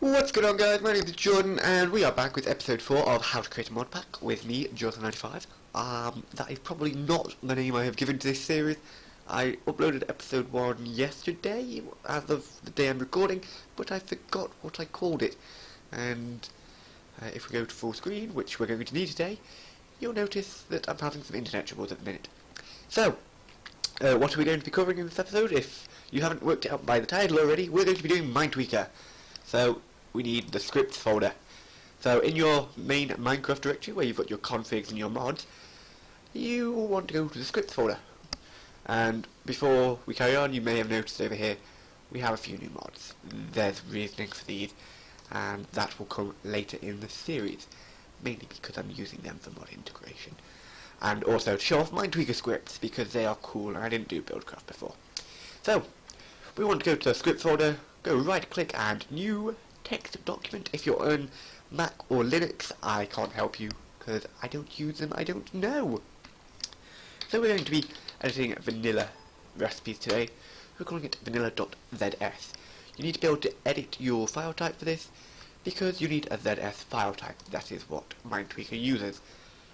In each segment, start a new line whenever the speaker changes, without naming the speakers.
What's going on, guys? My name is Jordan and we are back with episode 4 of How to Create a Mod Pack with me, Jordan95. That is probably not the name I have given to this series. I uploaded episode 1 yesterday as of the day I'm recording, but I forgot what I called it. And if we go to full screen, which we're going to need today, you'll notice that I'm having some internet troubles at the minute. So, what are we going to be covering in this episode? If you haven't worked it out by the title already, we're going to be doing Minetweaker. So, we need the scripts folder. So in your main Minecraft directory where you've got your configs and your mods, you want to go to the scripts folder. And before we carry on, you may have noticed over here we have a few new mods. There's reasoning for these, and that will come later in the series, mainly because I'm using them for mod integration. And also to show off Minetweaker scripts because they are cool and I didn't do Buildcraft before. So we want to go to the scripts folder, go right click and new text document. If you're on Mac or Linux, I can't help you because I don't use them, I don't know. So we're going to be editing vanilla recipes today. We're calling it vanilla.zs. You need to be able to edit your file type for this because you need a ZS file type. That is what Minetweaker uses.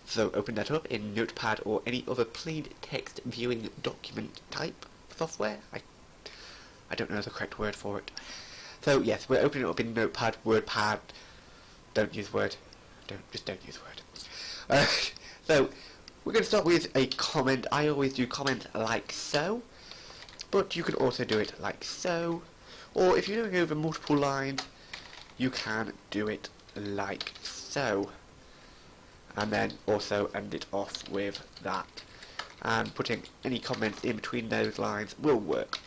So open that up in Notepad or any other plain text viewing document type software. I don't know the correct word for it. So yes, we're opening it up in Notepad, WordPad. Don't use Word. Just don't use Word. So we're going to start with a comment. I always do comment like so, but you can also do it like so. Or if you're going over multiple lines, you can do it like so. And then also end it off with that. And putting any comments in between those lines will work.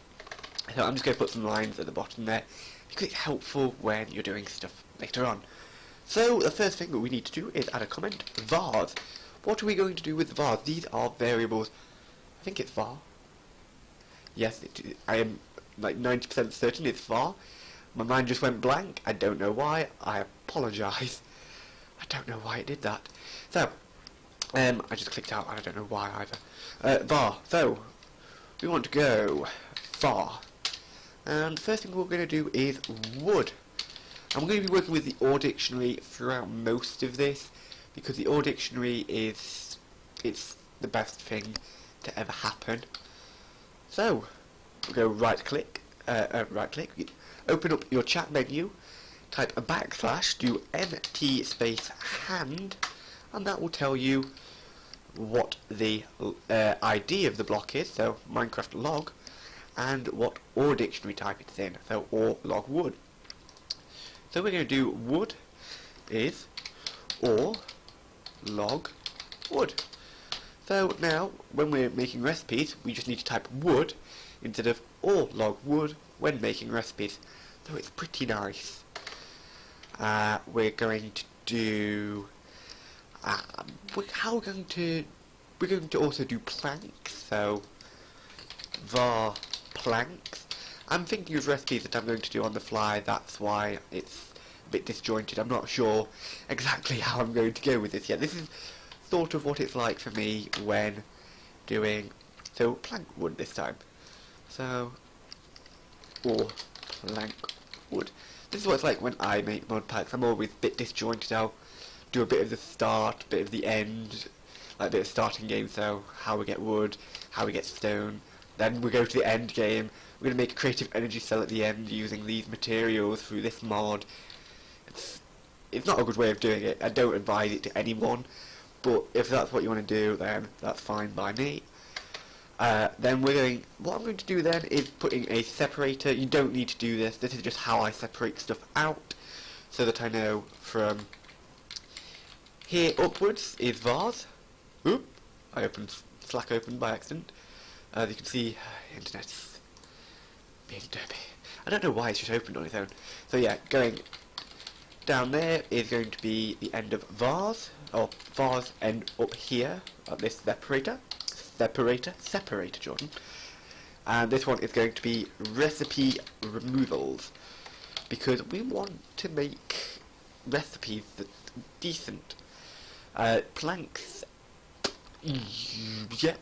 So I'm just going to put some lines at the bottom there because it's helpful when you're doing stuff later on. So the first thing that we need to do is add a comment, vars. What are we going to do with vars? These are variables. I think it's var. Yes, I am like 90% certain it's var. My mind just went blank. I don't know why. I apologise. I don't know why it did that. So, I just clicked out and I don't know why either. Var. So, we want to go var. And the first thing we're going to do is wood. I'm going to be working with the OR dictionary throughout most of this because the OR dictionary it's the best thing to ever happen. So we'll go right click, open up your chat menu, type a backslash, do mt space hand, and that will tell you what the ID of the block is, so Minecraft log, and what OR dictionary type it's in, so OR log wood. So we're going to do wood is OR log wood. So now when we're making recipes we just need to type wood instead of OR log wood when making recipes. So it's pretty nice. We're going to do we're going to also do planks, so var planks. I'm thinking of recipes that I'm going to do on the fly, that's why it's a bit disjointed. I'm not sure exactly how I'm going to go with this yet. This is sort of what it's like for me when doing, so plank wood this time. So, or plank wood. This is what it's like when I make mod packs. I'm always a bit disjointed. I'll do a bit of the start, a bit of the end, like a bit of starting game, so how we get wood, how we get stone. Then we go to the end game. We're going to make a creative energy cell at the end using these materials through this mod. It's not a good way of doing it. I don't advise it to anyone, but if that's what you want to do, then that's fine by me. Then what I'm going to do then is putting a separator. You don't need to do this. This is just how I separate stuff out, so that I know from here upwards is vars. Oop! I opened Slack open by accident. As you can see, internet's being derpy. I don't know why it's just opened on its own. So yeah, going down there is going to be the end of vars, or vars end up here at this separator, Jordan. And this one is going to be recipe removals, because we want to make recipes that are decent. Planks. Yeah.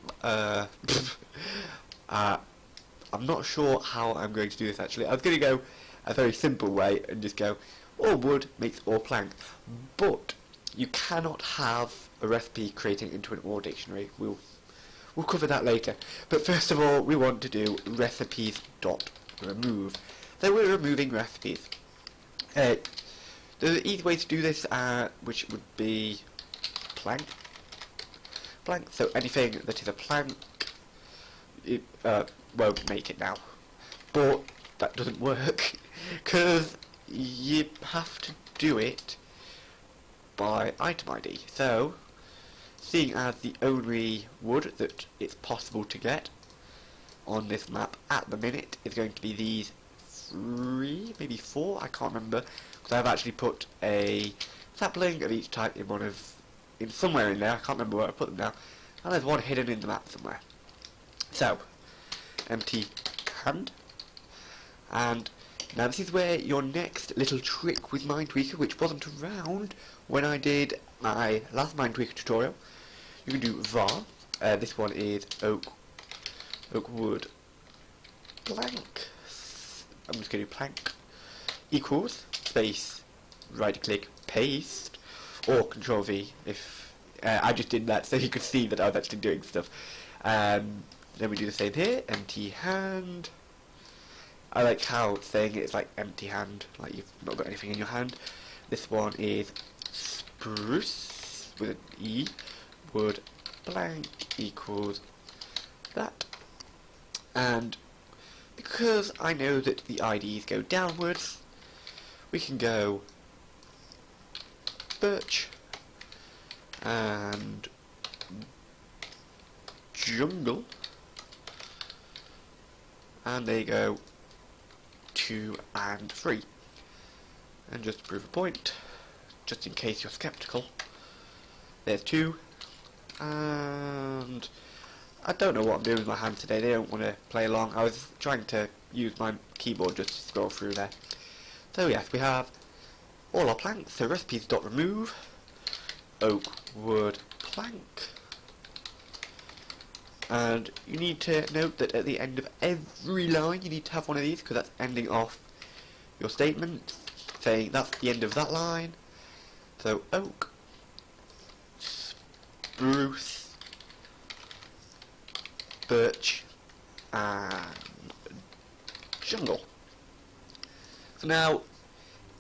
I'm not sure how I'm going to do this actually. I was going to go a very simple way and just go or wood makes or plank. But you cannot have a recipe creating into an or dictionary. We'll cover that later. But first of all, we want to do recipes.remove. So we're removing recipes. The easy way to do this, which would be plank. So anything that is a plank, it won't make it now. But that doesn't work because you have to do it by item ID. So, seeing as the only wood that it's possible to get on this map at the minute is going to be these 3, maybe 4, I can't remember, because I've actually put a sapling of each type in somewhere in there. I can't remember where I put them now, and there's one hidden in the map somewhere. So, empty hand, and now this is where your next little trick with Minetweaker, which wasn't around when I did my last Minetweaker tutorial. You can do var. This one is oak wood plank. I'm just going to do plank equals space right click paste or Control V if I just did that so you could see that I was actually doing stuff. Then we do the same here. Empty hand. I like how it's saying it's like empty hand, like you've not got anything in your hand. This one is spruce with an E, wood blank equals that. And because I know that the IDs go downwards, we can go birch and jungle, and they go 2 and 3. And just to prove a point, just in case you're skeptical, there's 2, and I don't know what I'm doing with my hands today. They don't want to play along. I was trying to use my keyboard just to scroll through there. So yes, we have all our planks. So recipes.remove oak wood plank. And you need to note that at the end of every line you need to have one of these, because that's ending off your statement, saying that's the end of that line. So oak, spruce, birch, and jungle. So now,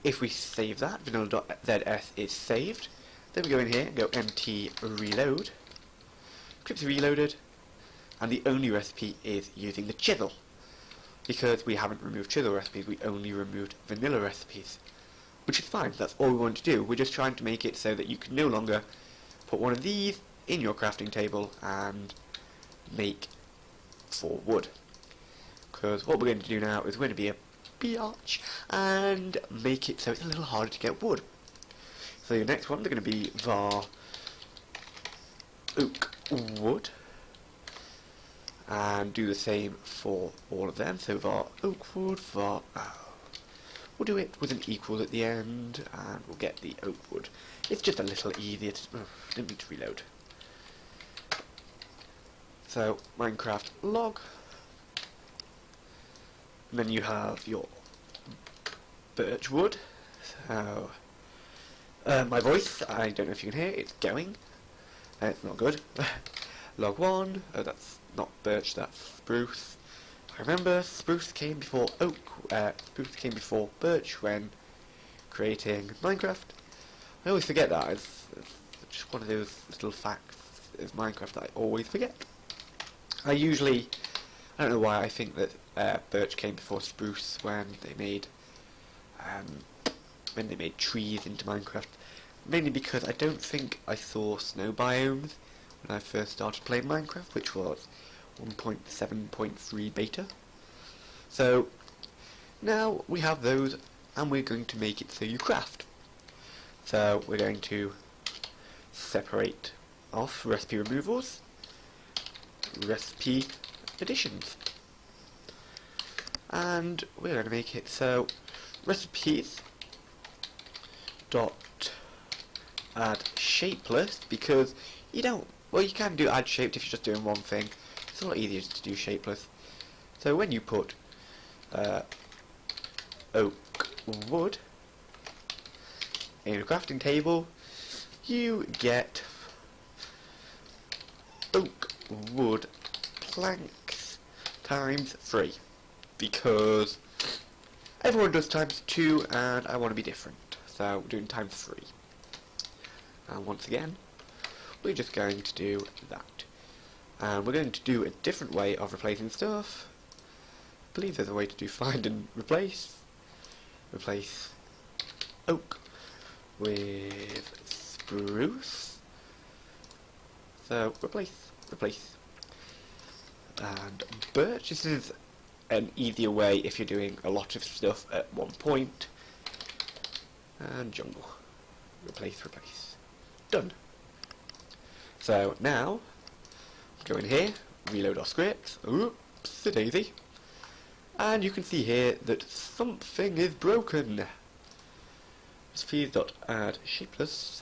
if we save that, vanilla.zs is saved. Then we go in here and go empty reload. Script's reloaded. And the only recipe is using the chisel, because we haven't removed chisel recipes, we only removed vanilla recipes, which is fine. That's all we want to do. We're just trying to make it so that you can no longer put one of these in your crafting table and make 4 wood, because what we're going to do now is we're going to be a biatch and make it so it's a little harder to get wood. So your next one, they're going to be var oak wood, and do the same for all of them. So var oak wood, var we'll do it with an equal at the end, and we'll get the oak wood. It's just a little easier to didn't need to reload. So Minecraft log, and then you have your birch wood. So my voice, I don't know if you can hear it, it's going. It's not good. Log 1, oh that's not birch, that's spruce. I remember spruce came before oak, spruce came before birch when creating Minecraft. I always forget that. It's just one of those little facts of Minecraft that I always forget. I don't know why I think that birch came before spruce when they made trees into Minecraft. Mainly because I don't think I saw snow biomes when I first started playing Minecraft, which was 1.7.3 beta. So now we have those, and we're going to make it so you craft. So we're going to separate off recipe removals, recipe additions, and we're going to make it so recipes dot add shapeless, because you don't, well, you can do add shaped if you're just doing one thing. It's a lot easier to do shapeless. So when you put oak wood in a crafting table, you get oak, wood, planks times 3, because everyone does times 2 and I want to be different, so we're doing times 3. And once again, we're just going to do that. And we're going to do a different way of replacing stuff. I believe there's a way to do find and replace. Replace oak with spruce. So replace. And birch. This is an easier way if you're doing a lot of stuff at one point. And jungle. Replace. Done. So now, go in here, reload our script. Oops, a daisy. And you can see here that something is broken. Speed.add shapeless.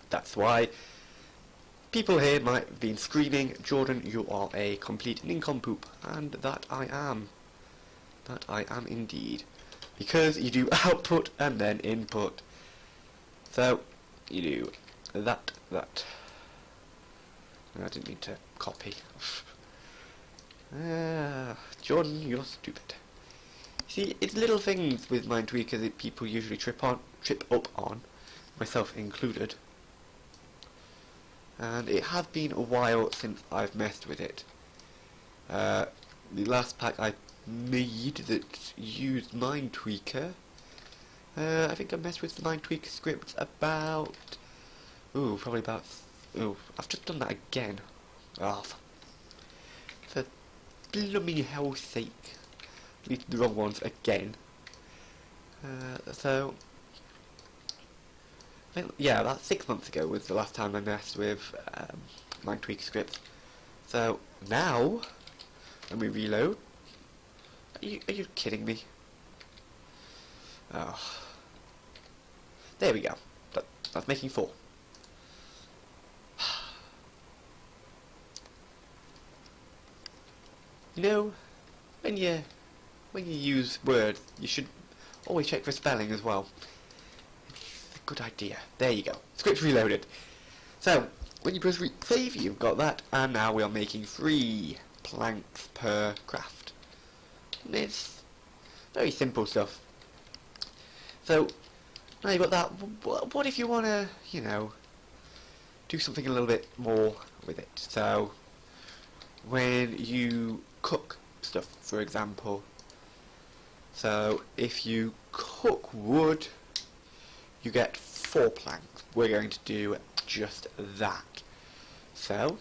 That's why people here might have been screaming, Jordan, you are a complete nincompoop, and that I am. That I am indeed. Because you do output and then input. So, you do that. I didn't mean to copy. Jordan, you're stupid. See, it's little things with Minetweaker that people usually trip up on, myself included. And it has been a while since I've messed with it. The last pack I made that used Minetweaker, I think I messed with the Minetweaker script about, I've just done that again. For blooming hell's sake. Deleted the wrong ones again. So, I think, yeah, about 6 months ago was the last time I messed with Minetweaker scripts. So, now, when we reload, are you kidding me? Oh. There we go. That's making 4. You know, when you use Word, you should always check for spelling as well. It's a good idea. There you go. Script reloaded. So, when you press save, you've got that, and now we are making 3 planks per craft. And it's very simple stuff. So, now you've got that. What if you want to, do something a little bit more with it? So, when you cook stuff, for example, so if you cook wood, you get 4 planks. We're going to do just that. So,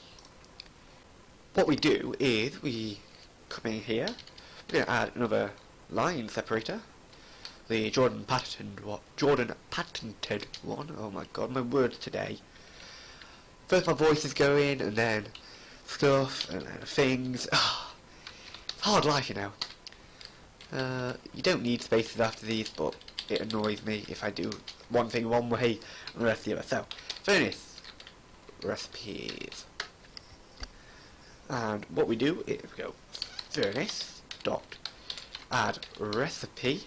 what we do is we come in here, we're going to add another line separator, the Jordan patented one. Oh my god, my words today. First my voice is going, and then stuff, and then things. It's hard life, you know. You don't need spaces after these, but it annoys me if I do one thing one way and the rest the other. So, furnace recipes. And what we do is we go furnace dot add recipe,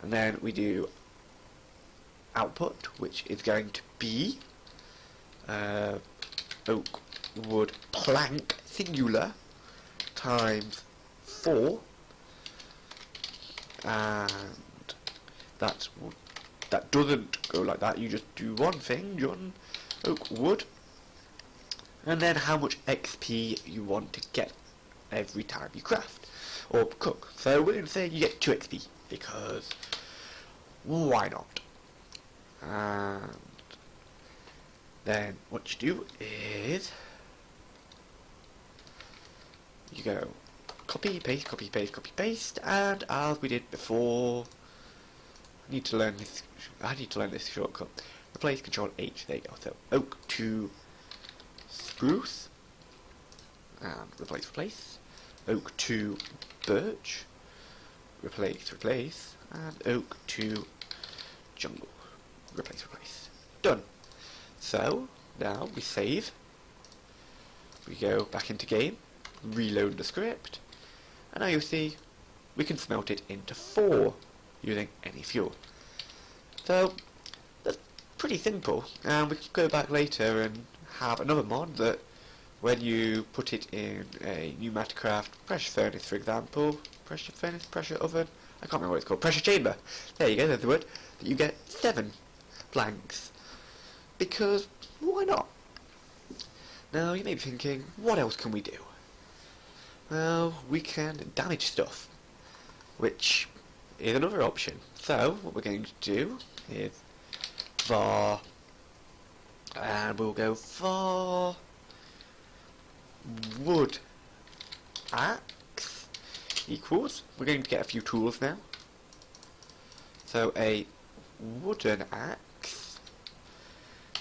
and then we do output, which is going to be oak, wood, plank, singular, times 4, and that doesn't go like that. You just do one thing, John, oak, wood, and then how much XP you want to get every time you craft or cook. So we're going to say you get 2 XP, because why not? And then what you do is you go copy, paste, and as we did before, I need to learn this shortcut. Replace Control H. There you go. So oak to spruce, and replace. Oak to birch, replace, and oak to jungle, replace. Done. So now we save. We go back into game, reload the script, and now you'll see we can smelt it into 4 using any fuel. So that's pretty simple, and we can go back later and have another mod that when you put it in a pneumaticraft pressure furnace, for example, pressure furnace, pressure oven, I can't remember what it's called, pressure chamber, there you go, there's the word, that you get 7 blanks, because why not? Now you may be thinking, what else can we do? Well, we can damage stuff, which is another option. So what we're going to do is var, and we'll go var wood axe equals, we're going to get a few tools now. So a wooden axe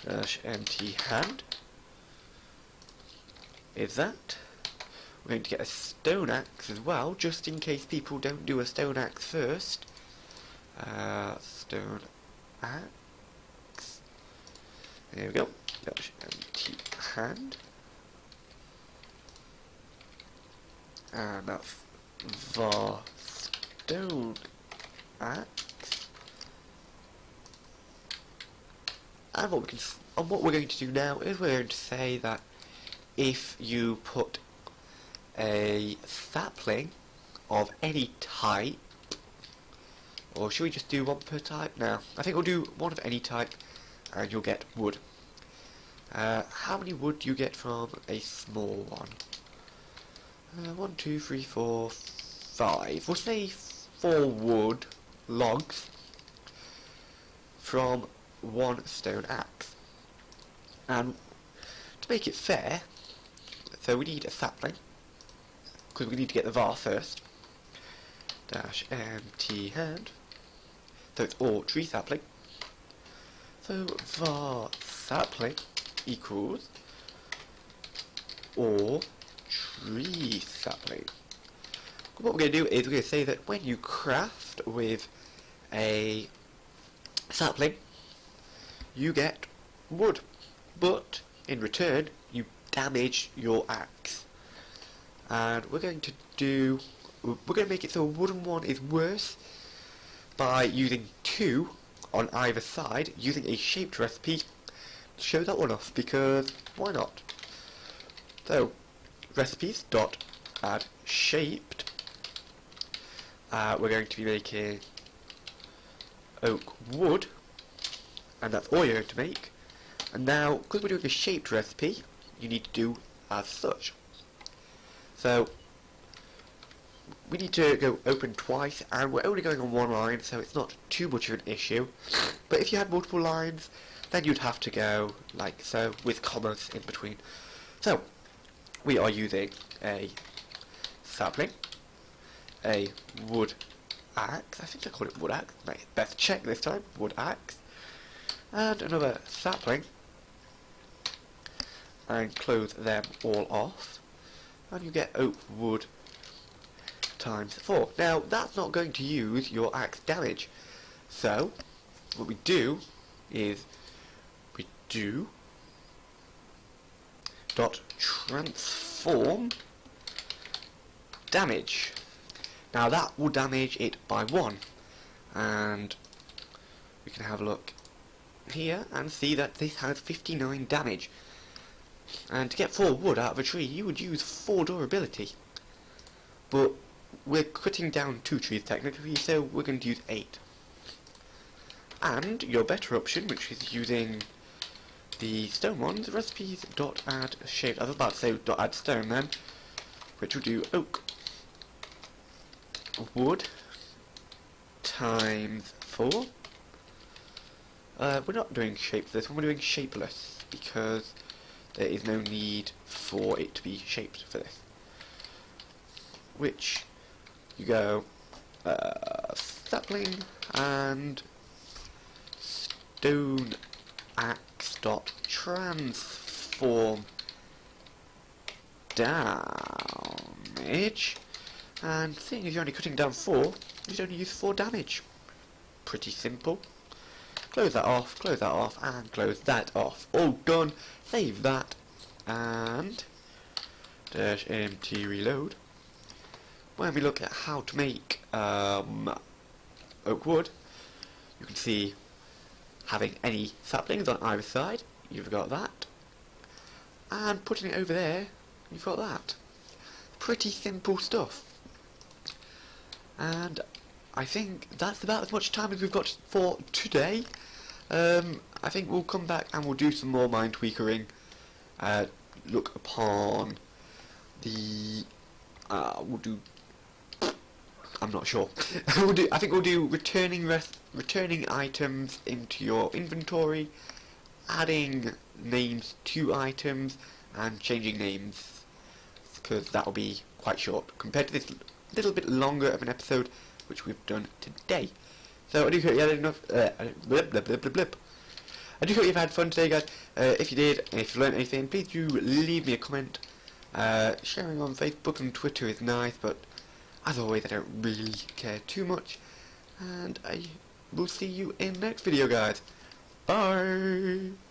dash empty hand is that. We're going to get a stone axe as well, just in case people don't do a stone axe first. Stone axe. There we go. Dash empty hand. And that's var stone axe. And what we're going to do now is we're going to say that if you put a sapling of any type, or should we just do one per type? No, I think we'll do one of any type and you'll get wood. How many wood do you get from a small one? 1, 2, 3, 4, 5. We'll say 4 wood logs from 1 stone axe. And to make it fair, so we need a sapling, because we need to get the var first. Dash empty hand. So it's all tree sapling. So var sapling equals or tree sapling. What we're going to do is we're going to say that when you craft with a sapling, you get wood, but in return you damage your axe. And we're going to make it so a wooden one is worse by using 2 on either side, using a shaped recipe to show that one off, because why not? So recipes dot add shaped. We're going to be making oak wood, and that's all you're going to make. And now, because we're doing a shaped recipe, you need to do as such. So we need to go open twice, and we're only going on one line, so it's not too much of an issue. But if you had multiple lines, then you'd have to go like so, with commas in between. So we are using a sapling, a wood axe, I think I call it wood axe, best check this time, wood axe, and another sapling, and close them all off, and you get oak wood times 4. Now that's not going to use your axe damage, so what we do is we do dot transform damage. Now that will damage it by 1, and we can have a look here and see that this has 59 damage. And to get 4 wood out of a tree, you would use 4 durability. But we're cutting down 2 trees technically, so we're going to use 8. And your better option, which is using the stone ones, recipes dot add shaped. I was about to say dot add stone then, which will do oak wood times 4. We're not doing shape for this one, we're doing shapeless, because there is no need for it to be shaped for this. Which you go sapling and stone axe dot transform damage, and seeing as you're only cutting down 4, you'd only use 4 damage. Pretty simple. Close that off, and close that off. All done. Save that, and dash empty reload. When we look at how to make oak wood. You can see having any saplings on either side, you've got that. And putting it over there, you've got that. Pretty simple stuff. And I think that's about as much time as we've got for today. I think we'll come back and we'll do some more Minetweakering. Look upon the... we'll do... I'm not sure. I think we'll do returning items into your inventory, adding names to items, and changing names, because that'll be quite short compared to this little bit longer of an episode which we've done today. So I do hope you had enough. I do hope you've had fun today, guys. If you did, and if you learned anything, please do leave me a comment. Sharing on Facebook and Twitter is nice, but as always, I don't really care too much. And I will see you in the next video, guys. Bye!